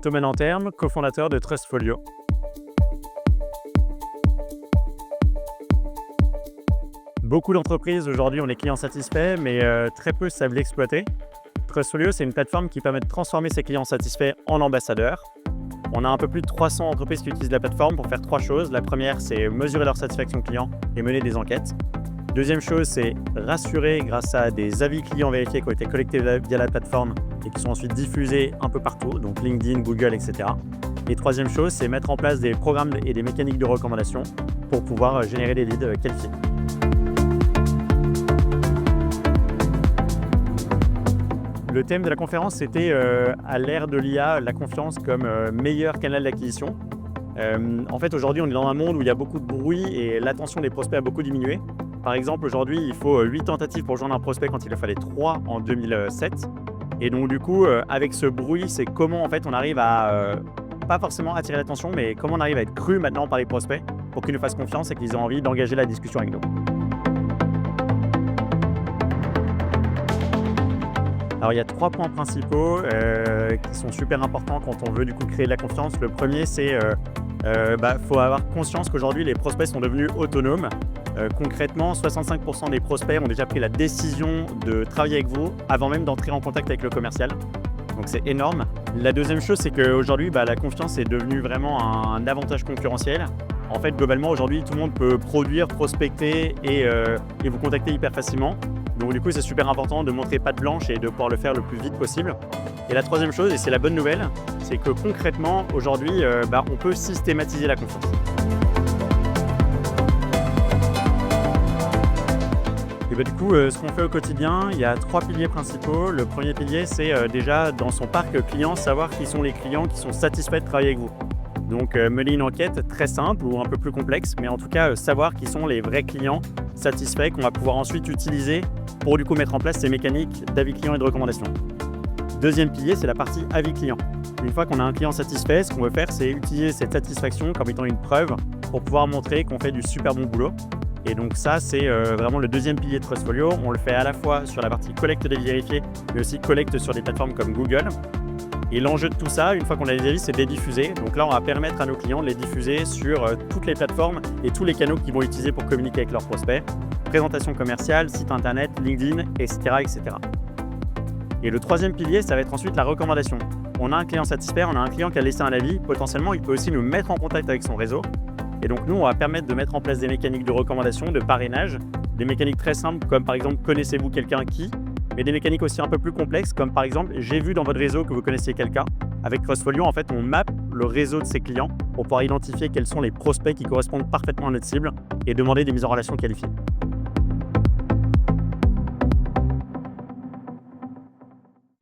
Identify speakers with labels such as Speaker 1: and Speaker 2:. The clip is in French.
Speaker 1: Thomas Nanterme, cofondateur de Trustfolio. Beaucoup d'entreprises aujourd'hui ont des clients satisfaits, mais très peu savent l'exploiter. Trustfolio, c'est une plateforme qui permet de transformer ses clients satisfaits en ambassadeurs. On a un peu plus de 300 entreprises qui utilisent la plateforme pour faire 3 choses. La première, c'est mesurer leur satisfaction client et mener des enquêtes. Deuxième chose, c'est rassurer grâce à des avis clients vérifiés qui ont été collectés via la plateforme et qui sont ensuite diffusés un peu partout, donc LinkedIn, Google, etc. Et troisième chose, c'est mettre en place des programmes et des mécaniques de recommandation pour pouvoir générer des leads qualifiés. Le thème de la conférence, c'était à l'ère de l'IA, la confiance comme meilleur canal d'acquisition. En fait, aujourd'hui, on est dans un monde où il y a beaucoup de bruit et l'attention des prospects a beaucoup diminué. Par exemple, aujourd'hui, il faut 8 tentatives pour joindre un prospect quand il en fallait 3 en 2007. Et donc, du coup, avec ce bruit, c'est comment en fait on arrive à, pas forcément attirer l'attention, mais comment on arrive à être cru maintenant par les prospects pour qu'ils nous fassent confiance et qu'ils aient envie d'engager la discussion avec nous. Alors, il y a 3 points principaux qui sont super importants quand on veut du coup créer de la confiance. Le premier, c'est faut avoir conscience qu'aujourd'hui, les prospects sont devenus autonomes. Concrètement, 65% des prospects ont déjà pris la décision de travailler avec vous avant même d'entrer en contact avec le commercial. Donc c'est énorme. La deuxième chose, c'est qu'aujourd'hui, la confiance est devenue vraiment un avantage concurrentiel. En fait, globalement, aujourd'hui, tout le monde peut produire, prospecter et vous contacter hyper facilement. Donc du coup, c'est super important de montrer patte blanche et de pouvoir le faire le plus vite possible. Et la troisième chose, et c'est la bonne nouvelle, c'est que concrètement, aujourd'hui, on peut systématiser la confiance. Et du coup, ce qu'on fait au quotidien, il y a 3 piliers principaux. Le premier pilier, c'est déjà dans son parc client, savoir qui sont les clients qui sont satisfaits de travailler avec vous. Donc mener une enquête très simple ou un peu plus complexe, mais en tout cas savoir qui sont les vrais clients satisfaits qu'on va pouvoir ensuite utiliser pour du coup mettre en place ces mécaniques d'avis client et de recommandation. Deuxième pilier, c'est la partie avis client. Une fois qu'on a un client satisfait, ce qu'on veut faire, c'est utiliser cette satisfaction comme étant une preuve pour pouvoir montrer qu'on fait du super bon boulot. Et donc ça, c'est vraiment le deuxième pilier de Trustfolio. On le fait à la fois sur la partie collecte d'avis vérifiés, mais aussi collecte sur des plateformes comme Google. Et l'enjeu de tout ça, une fois qu'on a les avis, c'est de les diffuser. Donc là, on va permettre à nos clients de les diffuser sur toutes les plateformes et tous les canaux qu'ils vont utiliser pour communiquer avec leurs prospects. Présentation commerciale, site internet, LinkedIn, etc., etc. Et le troisième pilier, ça va être ensuite la recommandation. On a un client satisfait, on a un client qui a laissé un avis. Potentiellement, il peut aussi nous mettre en contact avec son réseau. Et donc nous, on va permettre de mettre en place des mécaniques de recommandation, de parrainage, des mécaniques très simples comme par exemple « Connaissez-vous quelqu'un qui ?» mais des mécaniques aussi un peu plus complexes comme par exemple « J'ai vu dans votre réseau que vous connaissiez quelqu'un ?» Avec Trustfolio, en fait, on mappe le réseau de ses clients pour pouvoir identifier quels sont les prospects qui correspondent parfaitement à notre cible et demander des mises en relation qualifiées.